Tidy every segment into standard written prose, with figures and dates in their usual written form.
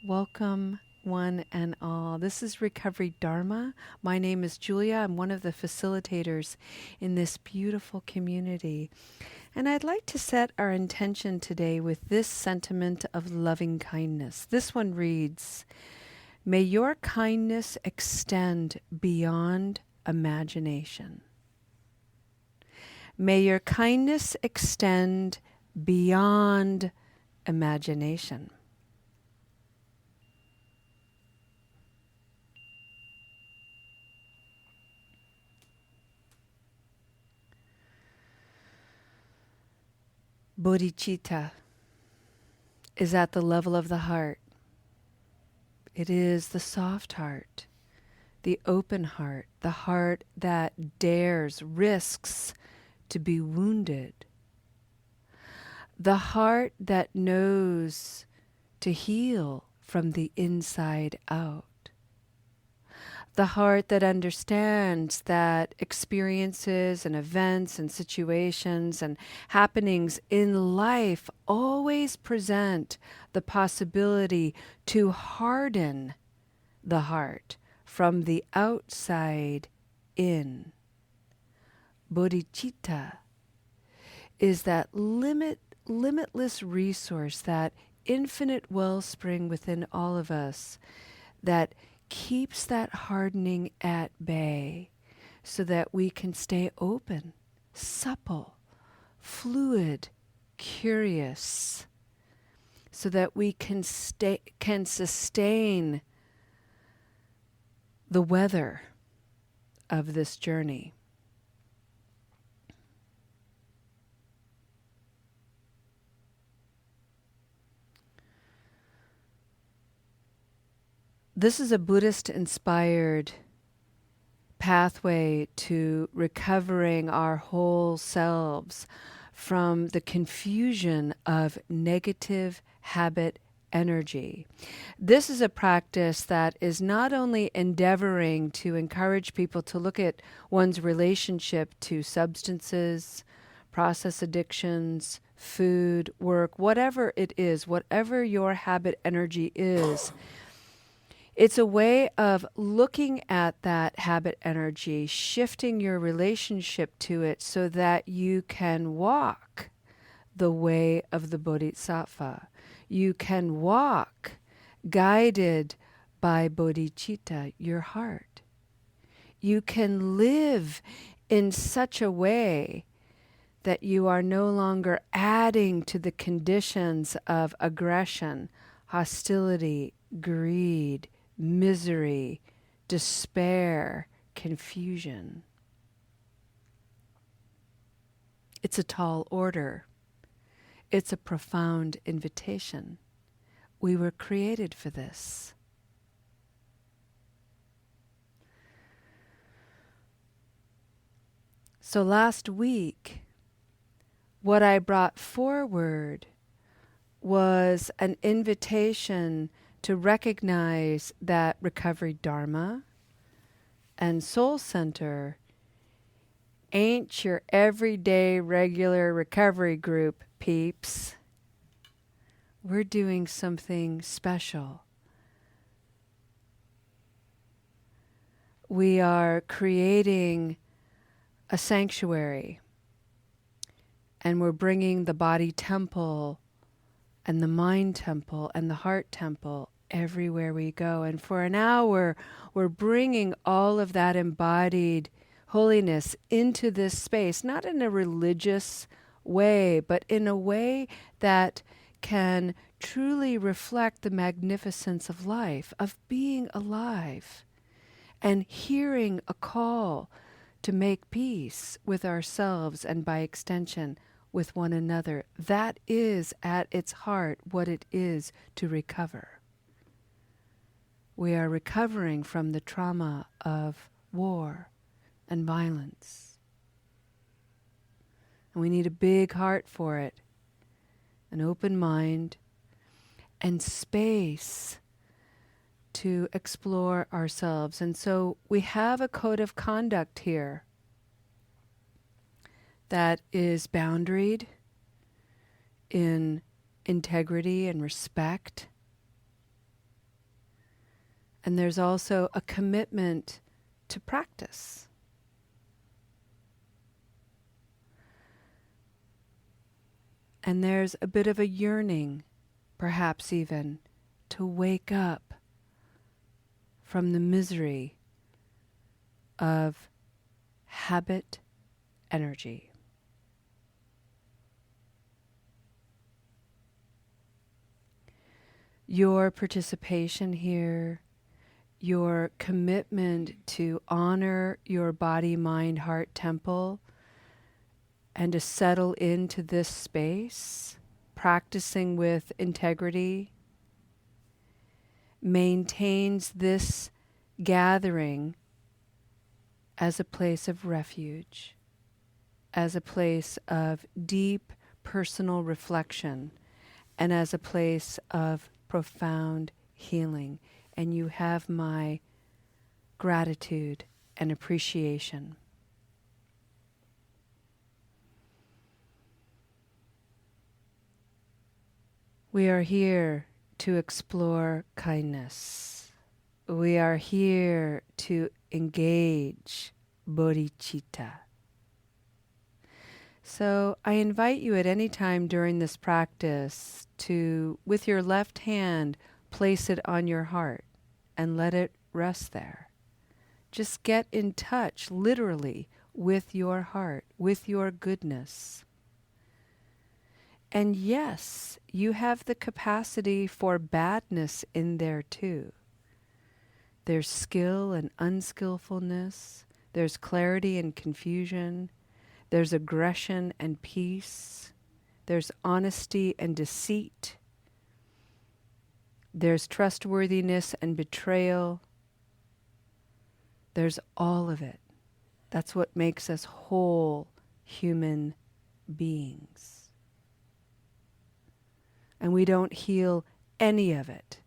Welcome, one and all. This is Recovery Dharma. My name is Julia. I'm one of the facilitators in this beautiful community. And I'd like to set our intention today with this sentiment of loving kindness. This one reads, "May your kindness extend beyond imagination." May your kindness extend beyond imagination. Bodhicitta is at the level of the heart. It is the soft heart, the open heart, the heart that dares, risks to be wounded, the heart that knows to heal from the inside out. The heart that understands that experiences and events and situations and happenings in life always present the possibility to harden the heart from the outside in. Bodhicitta is that limitless resource, that infinite wellspring within all of us that keeps that hardening at bay so that we can stay open, supple, fluid, curious, so that we can sustain the weather of this journey. This is a Buddhist-inspired pathway to recovering our whole selves from the confusion of negative habit energy. This is a practice that is not only endeavoring to encourage people to look at one's relationship to substances, process addictions, food, work, whatever it is, whatever your habit energy is. It's a way of looking at that habit energy, shifting your relationship to it so that you can walk the way of the Bodhisattva. You can walk guided by Bodhicitta, your heart. You can live in such a way that you are no longer adding to the conditions of aggression, hostility, greed, misery, despair, confusion. It's a tall order. It's a profound invitation. We were created for this. So last week, what I brought forward was an invitation to recognize that Recovery Dharma and Soul Center ain't your everyday regular recovery group, peeps. We're doing something special. We are creating a sanctuary, and we're bringing the body temple and the mind temple and the heart temple everywhere we go. And for an hour, we're bringing all of that embodied holiness into this space, not in a religious way, but in a way that can truly reflect the magnificence of life, of being alive, and hearing a call to make peace with ourselves and by extension with one another. That is at its heart what it is to recover. We are recovering from the trauma of war and violence. And we need a big heart for it, an open mind, and space to explore ourselves. And so we have a code of conduct here that is boundaried in integrity and respect, And there's also a commitment to practice. And there's a bit of a yearning, perhaps even, to wake up from the misery of habit energy. Your participation here, your commitment to honor your body, mind, heart temple, and to settle into this space, practicing with integrity, maintains this gathering as a place of refuge, as a place of deep personal reflection, and as a place of profound healing. And you have my gratitude and appreciation. We are here to explore kindness. We are here to engage Bodhicitta. So I invite you at any time during this practice to, with your left hand, place it on your heart and let it rest there. Just get in touch, literally, with your heart, with your goodness. And yes, you have the capacity for badness in there too. There's skill and unskillfulness. There's clarity and confusion. There's aggression and peace. There's honesty and deceit. There's trustworthiness and betrayal. There's all of it. That's what makes us whole human beings. And we don't heal any of it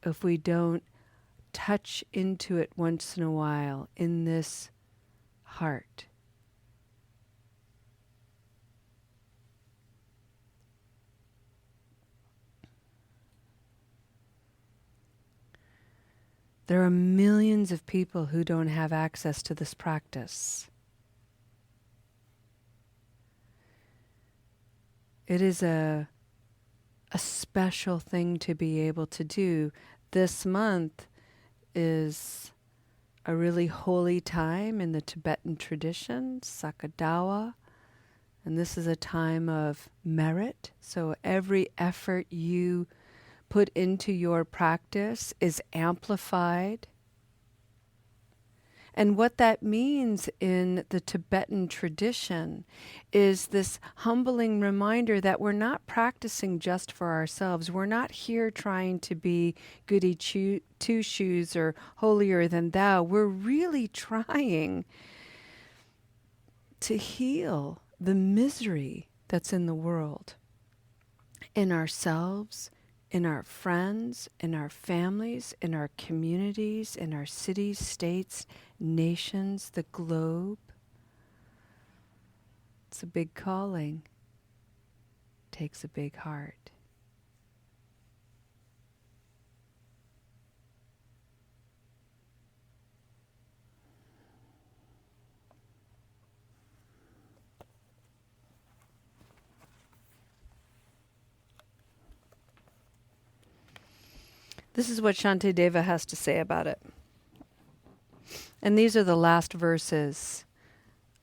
if we don't touch into it once in a while in this heart. There are millions of people who don't have access to this practice. It is a special thing to be able to do. This month is a really holy time in the Tibetan tradition, Sakadawa, and this is a time of merit. So every effort you put into your practice is amplified. And what that means in the Tibetan tradition is this humbling reminder that we're not practicing just for ourselves. We're not here trying to be goody two-shoes or holier than thou. We're really trying to heal the misery that's in the world, in ourselves, in our friends, in our families, in our communities, in our cities, states, nations, the globe. It's a big calling. Takes a big heart. This is what Shantideva has to say about it. And these are the last verses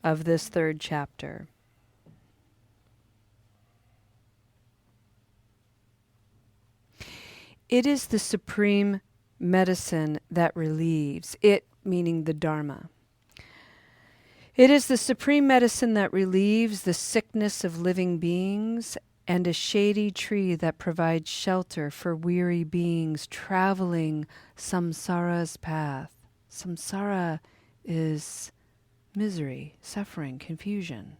of this third chapter. It is the supreme medicine that relieves, it meaning the Dharma. It is the supreme medicine that relieves the sickness of living beings and a shady tree that provides shelter for weary beings traveling samsara's path. Samsara is misery, suffering, confusion.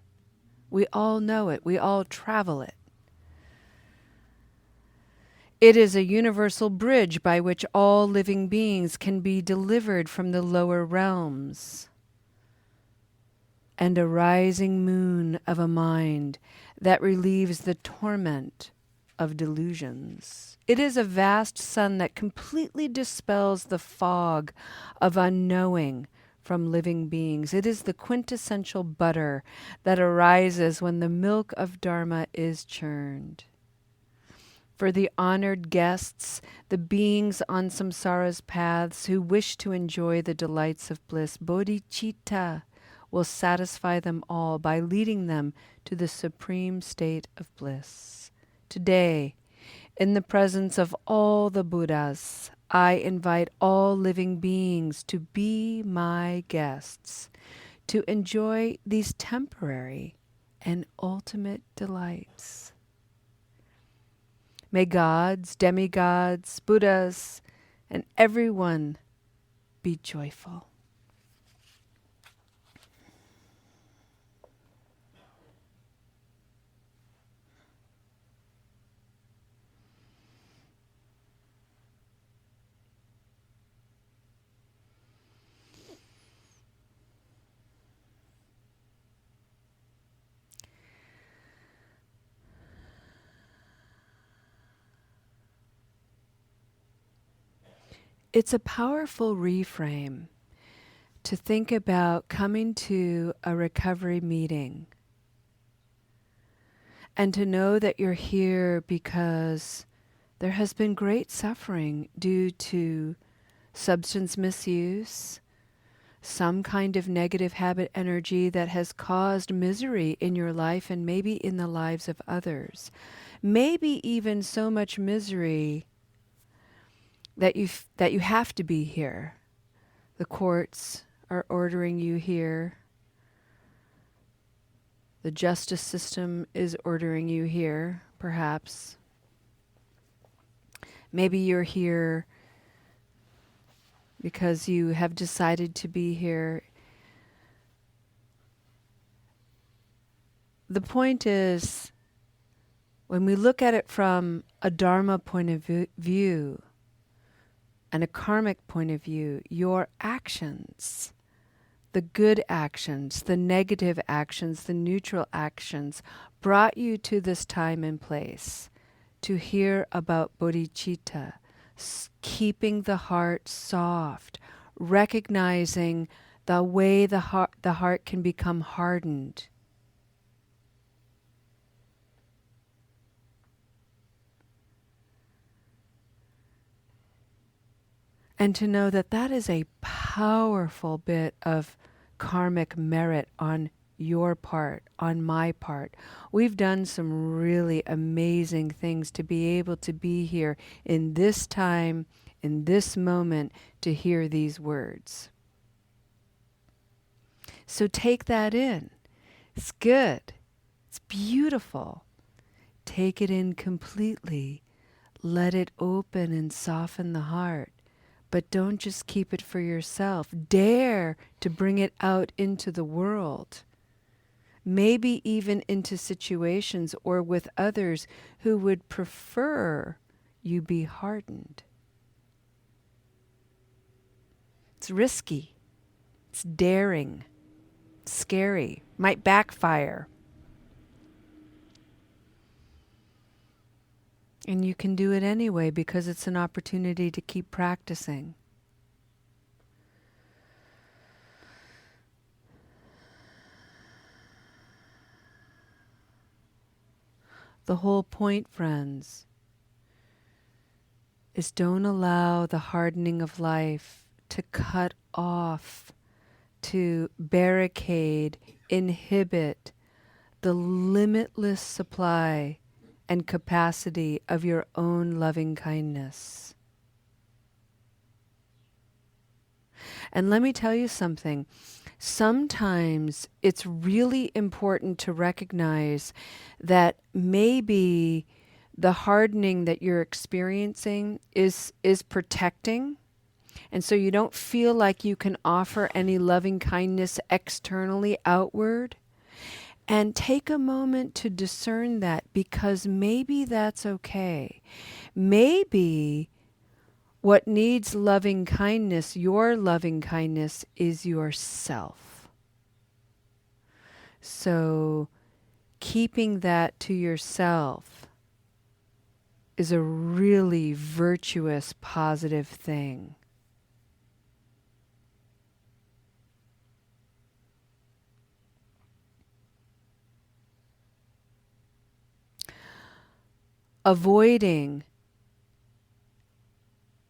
We all know it. We all travel it. It is a universal bridge by which all living beings can be delivered from the lower realms. And a rising moon of a mind that relieves the torment of delusions. It is a vast sun that completely dispels the fog of unknowing from living beings. It is the quintessential butter that arises when the milk of Dharma is churned. For the honored guests, the beings on samsara's paths who wish to enjoy the delights of bliss, Bodhicitta will satisfy them all by leading them to the supreme state of bliss. Today, in the presence of all the Buddhas, I invite all living beings to be my guests, to enjoy these temporary and ultimate delights. May gods, demigods, Buddhas, and everyone be joyful. It's a powerful reframe to think about coming to a recovery meeting and to know that you're here because there has been great suffering due to substance misuse, some kind of negative habit energy that has caused misery in your life and maybe in the lives of others. Maybe even so much misery that you have to be here. The courts are ordering you here. The justice system is ordering you here, perhaps. Maybe you're here because you have decided to be here. The point is, when we look at it from a Dharma point of view, and a karmic point of view, your actions, the good actions, the negative actions, the neutral actions, brought you to this time and place to hear about bodhicitta, keeping the heart soft, recognizing the way the heart can become hardened. And to know that that is a powerful bit of karmic merit on your part, on my part. We've done some really amazing things to be able to be here in this time, in this moment, to hear these words. So take that in. It's good. It's beautiful. Take it in completely. Let it open and soften the heart. But don't just keep it for yourself. Dare to bring it out into the world. Maybe even into situations or with others who would prefer you be hardened. It's risky. It's daring. It's scary. Might backfire. And you can do it anyway because it's an opportunity to keep practicing. The whole point, friends, is don't allow the hardening of life to cut off, to barricade, inhibit the limitless supply and capacity of your own loving kindness. And let me tell you something. Sometimes it's really important to recognize that maybe the hardening that you're experiencing is protecting. And so you don't feel like you can offer any loving kindness externally outward. And take a moment to discern that, because maybe that's okay. Maybe what needs loving kindness, your loving kindness, is yourself. So keeping that to yourself is a really virtuous, positive thing. Avoiding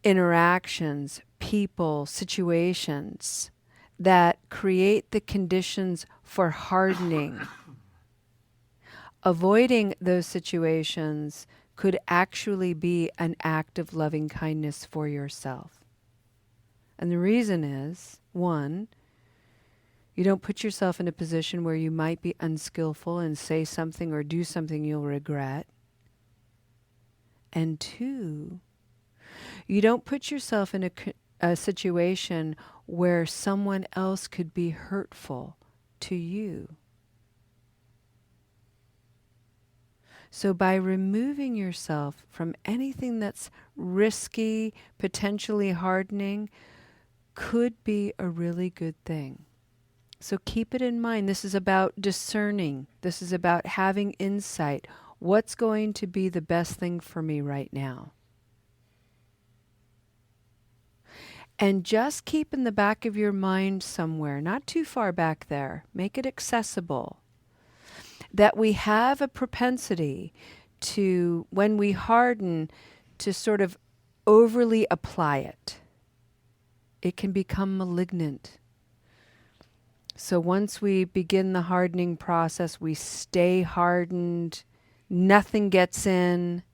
interactions, people, situations that create the conditions for hardening. Avoiding those situations could actually be an act of loving kindness for yourself. And the reason is, one, you don't put yourself in a position where you might be unskillful and say something or do something you'll regret. And two, you don't put yourself in a situation where someone else could be hurtful to you. So by removing yourself from anything that's risky, potentially hardening, could be a really good thing. So keep it in mind. This is about discerning. This is about having insight. What's going to be the best thing for me right now? And just keep in the back of your mind somewhere, not too far back there, make it accessible, that we have a propensity to, when we harden, to sort of overly apply it. It can become malignant. So once we begin the hardening process, we stay hardened, nothing gets in,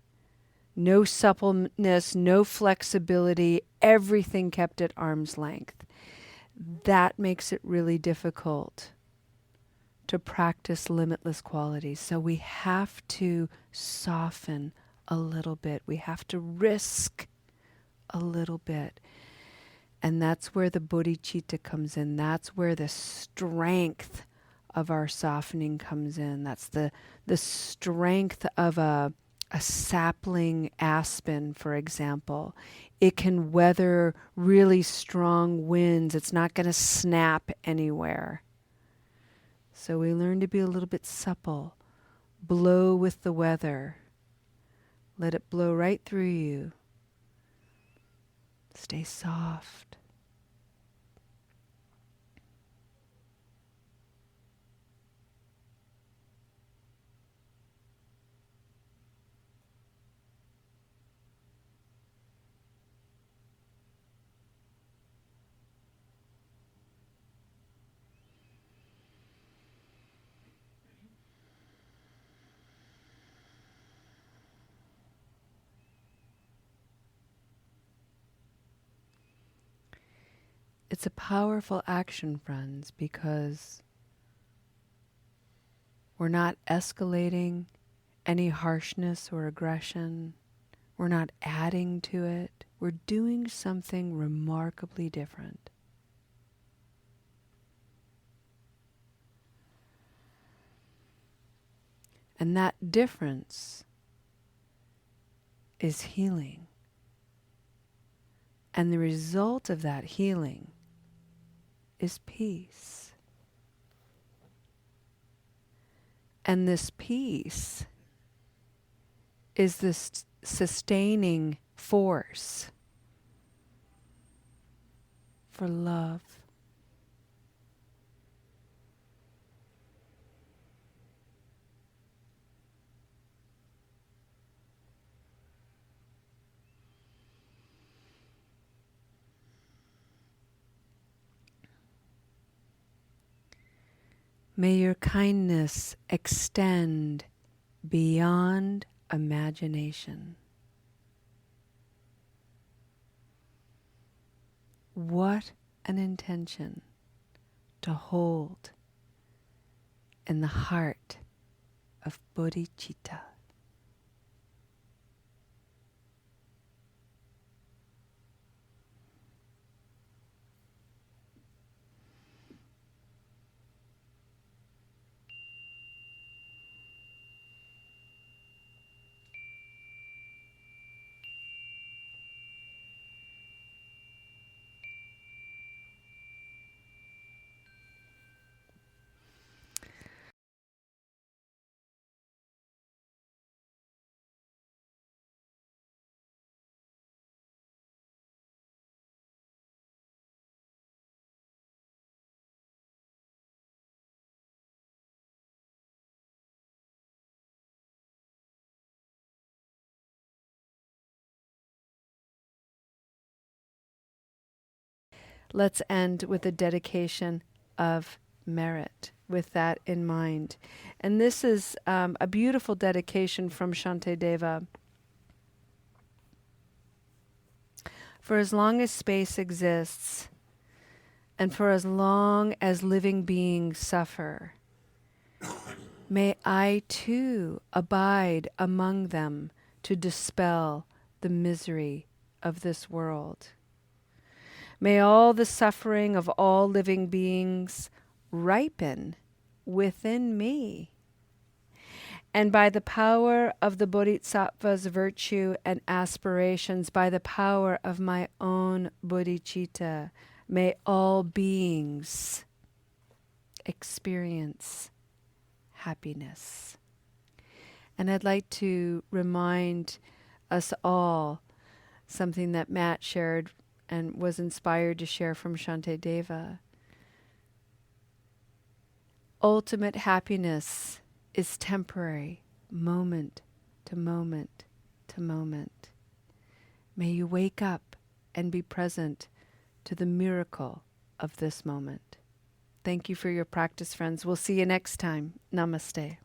no suppleness, no flexibility, everything kept at arm's length. That makes it really difficult to practice limitless qualities. So we have to soften a little bit. We have to risk a little bit. And that's where the Bodhicitta comes in. That's where the strength of our softening comes in. That's the strength of a sapling aspen, for example. It can weather really strong winds. It's not going to snap anywhere. So we learn to be a little bit supple. Blow with the weather. Let it blow right through you. Stay soft. It's a powerful action, friends, because we're not escalating any harshness or aggression. We're not adding to it. We're doing something remarkably different. And that difference is healing. And the result of that healing is peace. And this peace is this sustaining force for love. May your kindness extend beyond imagination. What an intention to hold in the heart of Bodhicitta. let's end with a dedication of merit with that in mind. And this is a beautiful dedication from Shantideva. For as long as space exists, and for as long as living beings suffer, may I too abide among them to dispel the misery of this world. May all the suffering of all living beings ripen within me. And by the power of the Bodhisattva's virtue and aspirations, by the power of my own Bodhicitta, may all beings experience happiness. And I'd like to remind us all something that Matt shared and was inspired to share from Shantideva. Ultimate happiness is temporary, moment to moment to moment. May you wake up and be present to the miracle of this moment. Thank you for your practice, friends. We'll see you next time. Namaste.